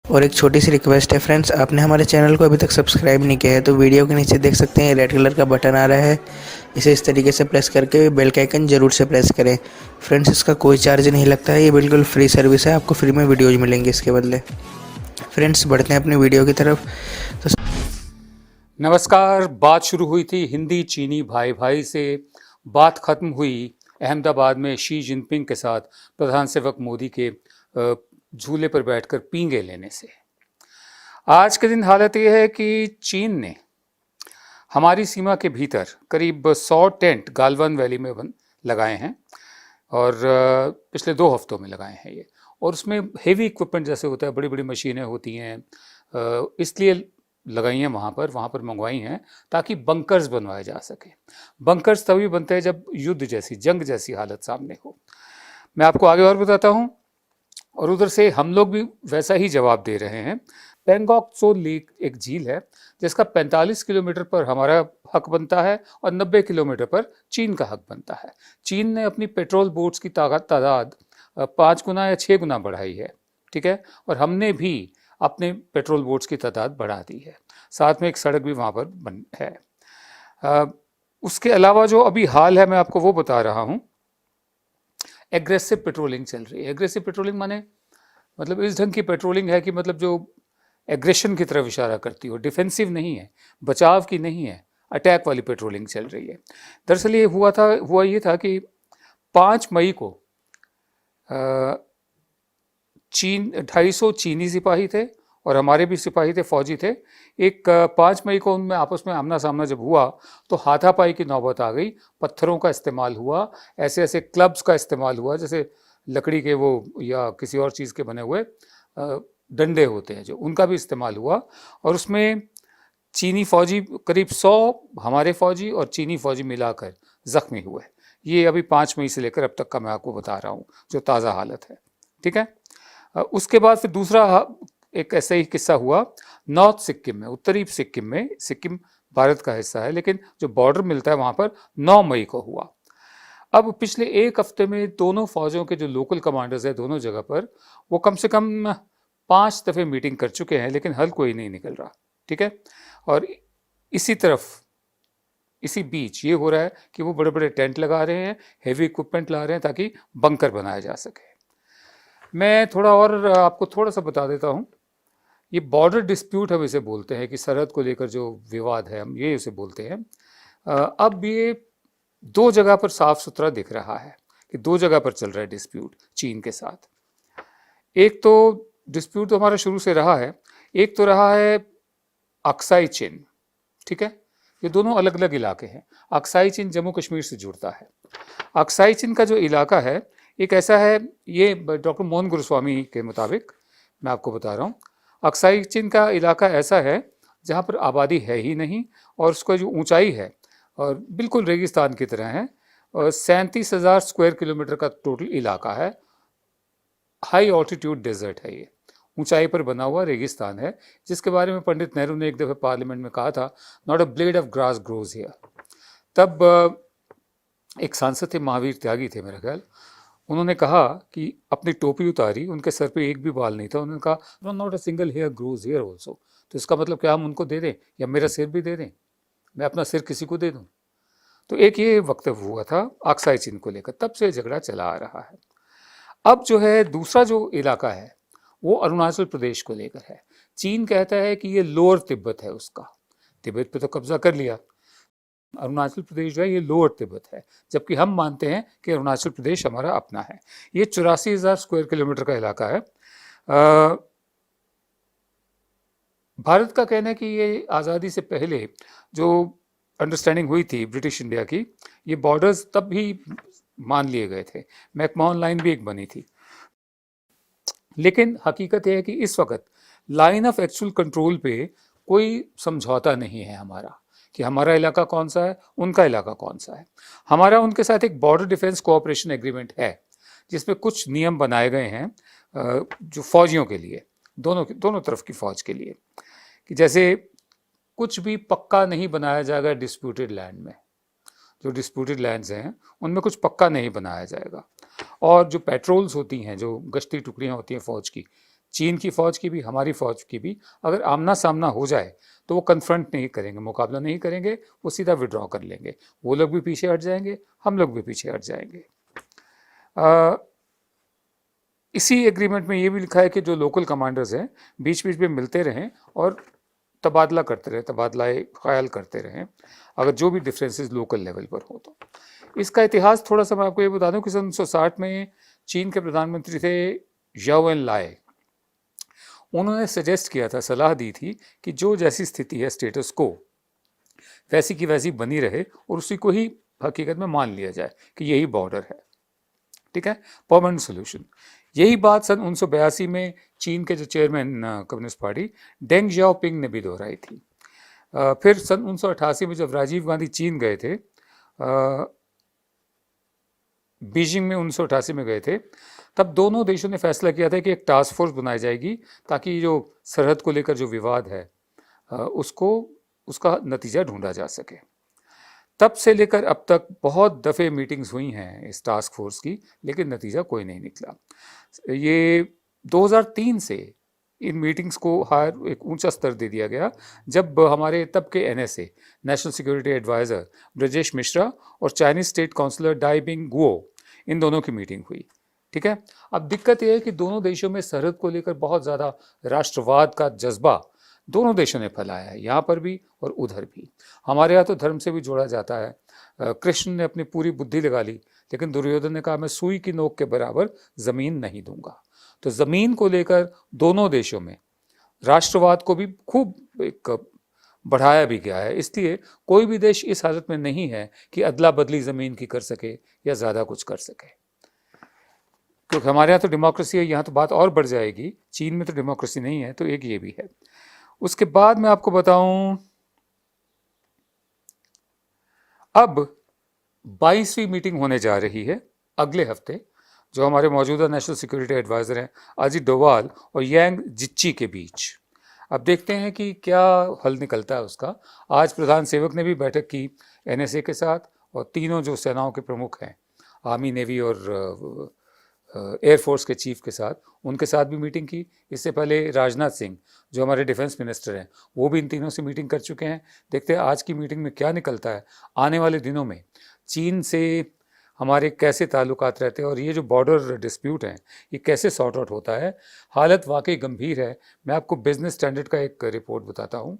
और एक छोटी सी रिक्वेस्ट है फ्रेंड्स, आपने हमारे चैनल को अभी तक सब्सक्राइब नहीं किया है तो वीडियो के नीचे देख सकते हैं रेड कलर का बटन आ रहा है। इसे इस तरीके से प्रेस करके बेल का आइकन ज़रूर से प्रेस करें। फ्रेंड्स, इसका कोई चार्ज नहीं लगता है, ये बिल्कुल फ्री सर्विस है, आपको फ्री में वीडियोज़ मिलेंगे इसके बदले। फ्रेंड्स, बढ़ते हैं अपनी वीडियो की तरफ। तो नमस्कार। बात शुरू हुई थी हिंदी चीनी भाई भाई से, बात खत्म हुई अहमदाबाद में शी जिनपिंग के साथ प्रधान सेवक मोदी के झूले पर बैठकर पींगे लेने से। आज के दिन हालत यह है कि चीन ने हमारी सीमा के भीतर करीब 100 टेंट गालवान वैली में लगाए हैं और पिछले 2 हफ्तों में लगाए हैं ये। और उसमें हेवी इक्विपमेंट जैसे होता है, बड़ी बड़ी मशीनें होती हैं, इसलिए लगाई हैं वहाँ पर मंगवाई हैं ताकि बंकर्स बनवाए जा सके। बंकर्स तभी बनते हैं जब युद्ध जैसी, जंग जैसी हालत सामने हो। मैं आपको आगे और बताता हूँ। और उधर से हम लोग भी वैसा ही जवाब दे रहे हैं। पेंगोंग त्सो लेक एक झील है जिसका 45 किलोमीटर पर हमारा हक बनता है और 90 किलोमीटर पर चीन का हक बनता है। चीन ने अपनी पेट्रोल बोट्स की तादाद 5 गुना या 6 गुना बढ़ाई है, ठीक है, और हमने भी अपने पेट्रोल बोट्स की तादाद बढ़ा दी है। साथ में एक सड़क भी वहाँ पर बन है। उसके अलावा जो अभी हाल है मैं आपको वो बता रहा हूँ। एग्रेसिव पेट्रोलिंग चल रही है। एग्रेसिव पेट्रोलिंग माने मतलब इस ढंग की पेट्रोलिंग है कि मतलब जो एग्रेशन की तरफ इशारा करती हो, डिफेंसिव नहीं है, बचाव की नहीं है, अटैक वाली पेट्रोलिंग चल रही है। दरअसल ये हुआ ये था कि 5 मई को चीन 250 चीनी सिपाही थे और हमारे भी सिपाही थे, फौजी थे। एक 5 मई को उनमें आपस में आमना सामना जब हुआ तो हाथापाई की नौबत आ गई। पत्थरों का इस्तेमाल हुआ, ऐसे ऐसे क्लब्स का इस्तेमाल हुआ जैसे लकड़ी के वो या किसी और चीज़ के बने हुए डंडे होते हैं जो, उनका भी इस्तेमाल हुआ। और उसमें चीनी फौजी करीब 100 हमारे फौजी और चीनी फौजी मिलाकर जख्मी हुए। ये अभी 5 मई से लेकर अब तक का मैं आपको बता रहा हूँ जो ताज़ा हालत है, ठीक है। उसके बाद फिर दूसरा एक ऐसा ही किस्सा हुआ नॉर्थ सिक्किम में, उत्तरी सिक्किम में। सिक्किम भारत का हिस्सा है लेकिन जो बॉर्डर मिलता है वहाँ पर 9 मई को हुआ। अब पिछले 1 हफ्ते में दोनों फौजों के जो लोकल कमांडर्स हैं दोनों जगह पर, वो कम से कम 5 दफ़े मीटिंग कर चुके हैं लेकिन हल कोई नहीं निकल रहा, ठीक है। और इसी बीच ये हो रहा है कि वो बड़े बड़े टेंट लगा रहे हैं, हेवी इक्विपमेंट ला रहे हैं ताकि बंकर बनाया जा सके। मैं थोड़ा और आपको थोड़ा सा बता देता हूँ। ये बॉर्डर डिस्प्यूट हम इसे बोलते हैं कि सरहद को लेकर जो विवाद है हम ये उसे बोलते हैं। अब ये 2 जगह पर साफ सुथरा दिख रहा है कि 2 जगह पर चल रहा है डिस्प्यूट चीन के साथ। एक तो डिस्प्यूट तो हमारा शुरू से रहा है, एक तो रहा है अक्साई चिन, ठीक है। ये दोनों अलग अलग इलाके हैं। अक्साई चिन जम्मू कश्मीर से जुड़ता है। अक्साई चिन का जो इलाका है एक ऐसा है, ये डॉक्टर मोहन गुरुस्वामी के मुताबिक मैं आपको बता रहा हूँ। अक्साई चिन का इलाका ऐसा है जहाँ पर आबादी है ही नहीं और उसका जो ऊंचाई है और बिल्कुल रेगिस्तान की तरह है। और 37,000 स्क्वायर किलोमीटर का टोटल इलाका है। हाई ऑल्टीट्यूड डेजर्ट है, ये ऊंचाई पर बना हुआ रेगिस्तान है जिसके बारे में पंडित नेहरू ने एक दफ़े पार्लियामेंट में कहा था, not a blade of grass grows here. तब एक सांसद थे, महावीर त्यागी थे मेरा ख्याल, उन्होंने कहा कि अपनी टोपी उतारी, उनके सर पे एक भी बाल नहीं था, उन्होंने कहा not a single hair grows here also. तो इसका मतलब क्या हम उनको दे दें या मेरा सिर भी दे दें, मैं अपना सिर किसी को दे दूं? तो एक ये वक्तव्य हुआ था अक्साई चिन को लेकर, तब से झगड़ा चला आ रहा है। अब जो है दूसरा जो इलाका है वो अरुणाचल प्रदेश को लेकर है। चीन कहता है कि ये लोअर तिब्बत है उसका, तिब्बत पे तो कब्जा कर लिया। अरुणाचल प्रदेश जो है ये लोअर तिब्बत है, जबकि हम मानते हैं कि अरुणाचल प्रदेश हमारा अपना है। ये 84,000 स्क्वायर किलोमीटर का इलाका है। भारत का कहना है कि ये आज़ादी से पहले जो अंडरस्टैंडिंग हुई थी ब्रिटिश इंडिया की, ये बॉर्डर्स तब भी मान लिए गए थे, मैकमोहन लाइन भी एक बनी थी। लेकिन हकीकत यह है कि इस वक्त लाइन ऑफ एक्चुअल कंट्रोल पे कोई समझौता नहीं है हमारा, कि हमारा इलाका कौन सा है, उनका इलाका कौन सा है। हमारा उनके साथ एक बॉर्डर डिफेंस कोऑपरेशन एग्रीमेंट है जिसमें कुछ नियम बनाए गए हैं जो फौजियों के लिए, दोनों तरफ की फौज के लिए, कि जैसे कुछ भी पक्का नहीं बनाया जाएगा डिस्प्यूटेड लैंड में। जो डिस्प्यूटेड लैंड्स हैं उनमें कुछ पक्का नहीं बनाया जाएगा। और जो पेट्रोल्स होती हैं, जो गश्ती टुकड़ियाँ होती हैं फ़ौज की, चीन की फ़ौज की भी, हमारी फ़ौज की भी, अगर आमना सामना हो जाए तो वो कन्फ्रंट नहीं करेंगे, मुकाबला नहीं करेंगे, वो सीधा विड्रॉ कर लेंगे। वो लोग भी पीछे हट जाएंगे, हम लोग भी पीछे हट जाएंगे। इसी एग्रीमेंट में ये भी लिखा है कि जो लोकल कमांडर्स हैं बीच बीच में मिलते रहें और तबादला करते रहें, तबादला ख्याल करते रहें अगर जो भी डिफरेंसेस लोकल लेवल पर हो तो। इसका इतिहास थोड़ा सा मैं आपको ये बता दूं कि सन 1960 में चीन के प्रधानमंत्री थे याओ एन लाए। उन्होंने सजेस्ट किया था, सलाह दी थी कि जो जैसी स्थिति है स्टेटस को वैसी की वैसी बनी रहे और उसी को ही हकीकत में मान लिया जाए कि यही बॉर्डर है, ठीक है, परमानेंट सोल्यूशन। यही बात सन 1982 में चीन के जो chairman communist party Deng Xiaoping ने भी दोहराई थी। फिर सन 1988 में जब राजीव गांधी चीन गए थे, बीजिंग में 1988 में गए थे, तब दोनों देशों ने फैसला किया था कि एक टास्क फोर्स बनाई जाएगी ताकि जो सरहद को लेकर जो विवाद है उसका नतीजा ढूंढा जा सके। तब से लेकर अब तक बहुत दफ़े मीटिंग्स हुई हैं इस टास्क फोर्स की, लेकिन नतीजा कोई नहीं निकला। ये 2003 से इन मीटिंग्स को एक ऊंचा स्तर दे दिया गया जब हमारे तब के NSA national security advisor Brajesh Mishra और Chinese state councillor Dai Bingguo, इन दोनों की मीटिंग हुई, ठीक है। अब दिक्कत यह है कि दोनों देशों में सरहद को लेकर बहुत ज़्यादा राष्ट्रवाद का जज्बा दोनों देशों ने फैलाया है, यहाँ पर भी और उधर भी। हमारे यहाँ तो धर्म से भी जोड़ा जाता है। कृष्ण ने अपनी पूरी बुद्धि लगा ली, लेकिन दुर्योधन ने कहा मैं सुई की नोक के बराबर ज़मीन नहीं दूंगा। तो ज़मीन को लेकर दोनों देशों में राष्ट्रवाद को भी खूब एक बढ़ाया भी गया है। इसलिए कोई भी देश इस हालत में नहीं है कि अदला बदली ज़मीन की कर सके या ज़्यादा कुछ कर सके, क्योंकि हमारे यहाँ तो डेमोक्रेसी है, यहाँ तो बात और बढ़ जाएगी। चीन में तो डेमोक्रेसी नहीं है, तो एक ये भी है। उसके बाद मैं आपको बताऊं, अब 22वीं मीटिंग होने जा रही है अगले हफ्ते, जो हमारे मौजूदा नेशनल सिक्योरिटी एडवाइज़र हैं अजित डोवाल और यांग जिच्ची के बीच। अब देखते हैं कि क्या हल निकलता है उसका। आज प्रधान सेवक ने भी बैठक की एनएसए के साथ और तीनों जो सेनाओं के प्रमुख हैं, आर्मी, नेवी और एयरफोर्स के चीफ के साथ, उनके साथ भी मीटिंग की। इससे पहले राजनाथ सिंह जो हमारे डिफेंस मिनिस्टर हैं, वो भी इन तीनों से मीटिंग कर चुके हैं। देखते हैं आज की मीटिंग में क्या निकलता है। आने वाले दिनों में चीन से हमारे कैसे ताल्लुकात रहते हैं और ये जो बॉर्डर डिस्प्यूट हैं ये कैसे सॉर्ट आउट होता है। हालत वाकई गंभीर है। मैं आपको बिजनेस स्टैंडर्ड का एक रिपोर्ट बताता हूँ।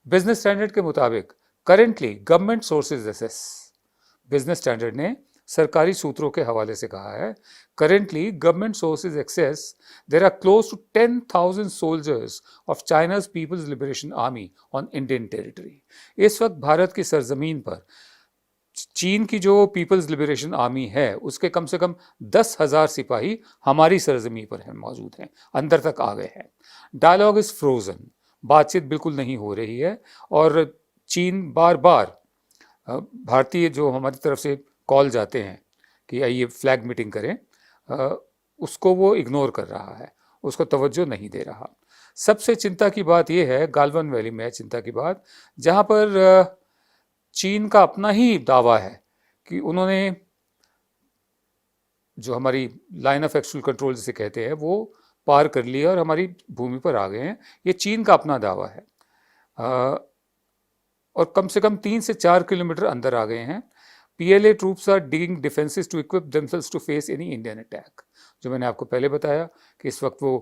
बिजनेस स्टैंडर्ड के मुताबिक currently government sources assess, business standard ने सरकारी सूत्रों के हवाले से कहा है, currently government sources access there are close to 10,000 soldiers of China's People's Liberation Army on Indian territory. इस वक्त भारत की सरजमीन पर चीन की जो पीपल्स लिबरेशन आर्मी है उसके कम से कम 10,000 सिपाही हमारी सरजमीन पर हैं, मौजूद हैं, अंदर तक आ गए हैं। डायलॉग इज फ्रोजन, बातचीत बिल्कुल नहीं हो रही है और चीन बार बार भारतीय जो हमारी तरफ से कॉल जाते हैं कि आइए फ्लैग मीटिंग करें, उसको वो इग्नोर कर रहा है, उसको तवज्जो नहीं दे रहा। सबसे चिंता की बात यह है, गालवन वैली में है चिंता की बात, जहाँ पर चीन का अपना ही दावा है कि उन्होंने जो हमारी लाइन ऑफ एक्चुअल कंट्रोल जिसे कहते हैं वो पार कर लिया और हमारी भूमि पर आ गए हैं। ये चीन का अपना दावा है और कम से कम 3 से 4 किलोमीटर अंदर आ गए हैं। PLA troops are digging defences to equip themselves to face any Indian attack. जो मैंने आपको पहले बताया कि इस वक्त वो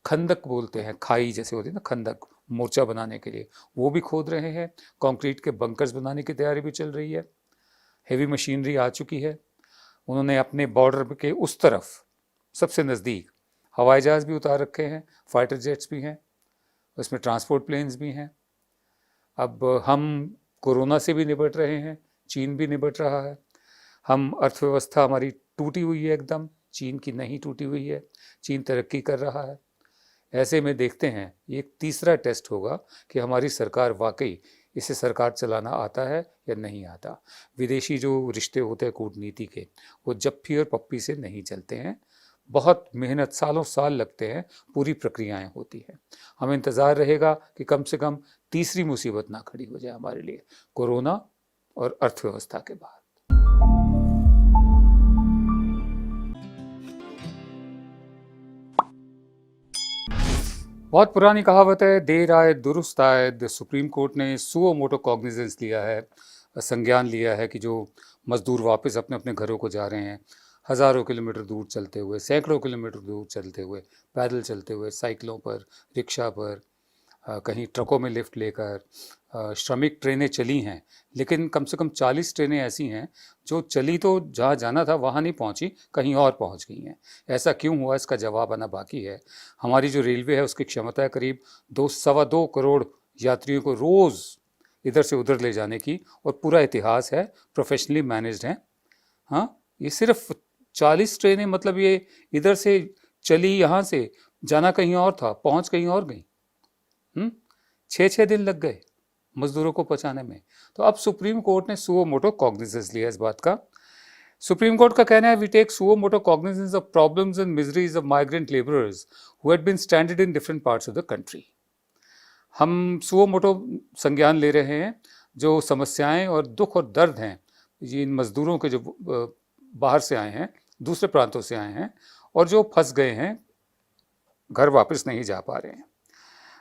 खंदक बोलते हैं, खाई जैसे होती है ना, खंदक, मोर्चा बनाने के लिए वो भी खोद रहे हैं। कंक्रीट के बंकर्स बनाने की तैयारी भी चल रही है। हेवी मशीनरी आ चुकी है। उन्होंने अपने बॉर्डर के उस तरफ सबसे नज़दीक हवाई जहाज़ भी उतार रखे हैं, फाइटर जेट्स भी हैं, उसमें ट्रांसपोर्ट प्लेन्स भी हैं। अब हम कोरोना से भी निपट रहे हैं, चीन भी निपट रहा है। हम अर्थव्यवस्था हमारी टूटी हुई है एकदम, चीन की नहीं टूटी हुई है, चीन तरक्की कर रहा है। ऐसे में देखते हैं ये एक तीसरा टेस्ट होगा कि हमारी सरकार वाकई इसे सरकार चलाना आता है या नहीं आता। विदेशी जो रिश्ते होते हैं कूटनीति के, वो जप्फी और पप्पी से नहीं चलते हैं। बहुत मेहनत, सालों साल लगते हैं, पूरी प्रक्रियाएं होती हैं। हमें इंतज़ार रहेगा कि कम से कम तीसरी मुसीबत ना खड़ी हो जाए हमारे लिए, कोरोना और अर्थव्यवस्था के बाद। बहुत पुरानी कहावत है, देर आए दुरुस्त आए। सुप्रीम कोर्ट ने सुओ मोटो कॉग्निजेंस लिया है, संज्ञान लिया है कि जो मजदूर वापस अपने अपने घरों को जा रहे हैं, हज़ारों किलोमीटर दूर चलते हुए, सैकड़ों किलोमीटर दूर चलते हुए, पैदल चलते हुए, साइकिलों पर, रिक्शा पर, कहीं ट्रकों में लिफ्ट लेकर, श्रमिक ट्रेनें चली हैं, लेकिन कम से कम 40 ट्रेनें ऐसी हैं जो चली तो जहाँ जाना था वहाँ नहीं पहुँची, कहीं और पहुँच गई हैं। ऐसा क्यों हुआ, इसका जवाब आना बाकी है। हमारी जो रेलवे है उसकी क्षमता है करीब 2-2.25 करोड़ यात्रियों को रोज़ इधर से उधर ले जाने की, और पूरा इतिहास है, प्रोफेशनली मैनेज्ड है। हाँ, ये सिर्फ 40 ट्रेनें, मतलब ये इधर से चली, यहाँ से जाना कहीं और था, पहुँच कहीं और गई। 6-6 दिन लग गए मजदूरों को पहुंचाने में। तो अब सुप्रीम कोर्ट ने सुओ मोटो कॉग्निजेंस लिया इस बात का। सुप्रीम कोर्ट का कहना है, we take suo motu cognizance of problems and miseries of migrant labourers who had been stranded in different parts of the country. हम सुओ मोटो संज्ञान ले रहे हैं जो समस्याएं और दुख और दर्द हैं ये इन मजदूरों के, जो बाहर से आए हैं, दूसरे प्रांतों से आए हैं और जो फंस गए हैं, घर वापस नहीं जा पा रहे हैं।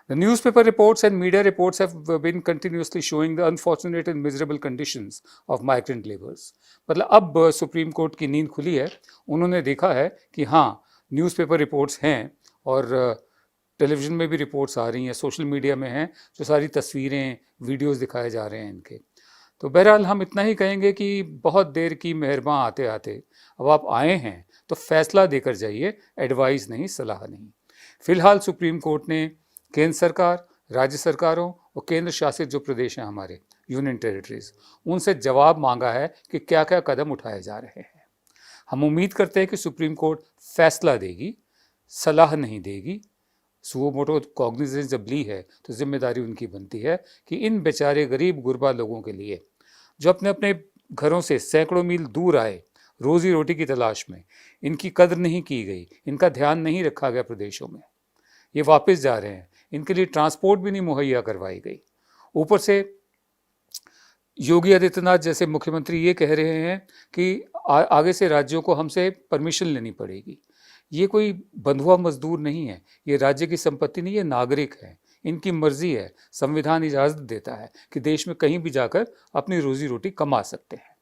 The newspaper reports and media reports have been continuously showing the unfortunate and miserable conditions of migrant laborers. मतलब अब सुप्रीम कोर्ट की नींद खुली है, उन्होंने देखा है कि हाँ, न्यूज़पेपर रिपोर्ट्स हैं और टेलीविज़न में भी रिपोर्ट्स आ रही हैं, सोशल मीडिया में हैं, जो सारी तस्वीरें, वीडियोस दिखाए जा रहे हैं इनके। तो बहरहाल हम इतना ही कहेंगे कि बहुत देर की मेहरबान आते आते, अब आप आए हैं तो फैसला देकर जाइए, एडवाइस नहीं, सलाह नहीं। फिलहाल सुप्रीम कोर्ट ने केंद्र सरकार, राज्य सरकारों और केंद्र शासित जो प्रदेश हैं हमारे, यूनियन टेरिटरीज, उनसे जवाब मांगा है कि क्या क्या कदम उठाए जा रहे हैं। हम उम्मीद करते हैं कि सुप्रीम कोर्ट फैसला देगी, सलाह नहीं देगी। सुओ मोटो कॉग्निजेंस जब ली है तो जिम्मेदारी उनकी बनती है कि इन बेचारे गरीब गुरबा लोगों के लिए, जो अपने अपने घरों से सैकड़ों मील दूर आए रोजी रोटी की तलाश में, इनकी कद्र नहीं की गई, इनका ध्यान नहीं रखा गया प्रदेशों में, ये वापस जा रहे हैं, इनके लिए ट्रांसपोर्ट भी नहीं मुहैया करवाई गई। ऊपर से योगी आदित्यनाथ जैसे मुख्यमंत्री ये कह रहे हैं कि आगे से राज्यों को हमसे परमिशन लेनी पड़ेगी। ये कोई बंधुआ मजदूर नहीं है, ये राज्य की संपत्ति नहीं, ये नागरिक है, इनकी मर्जी है, संविधान इजाज़त देता है कि देश में कहीं भी जाकर अपनी रोजी रोटी कमा सकते हैं।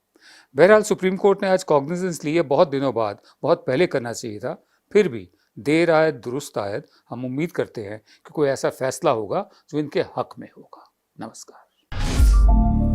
बहरहाल सुप्रीम कोर्ट ने आज कॉग्निजेंस ली है, बहुत दिनों बाद, बहुत पहले करना चाहिए था, फिर भी देर आयत दुरुस्त आयत। हम उम्मीद करते हैं कि कोई ऐसा फैसला होगा जो इनके हक में होगा। नमस्कार।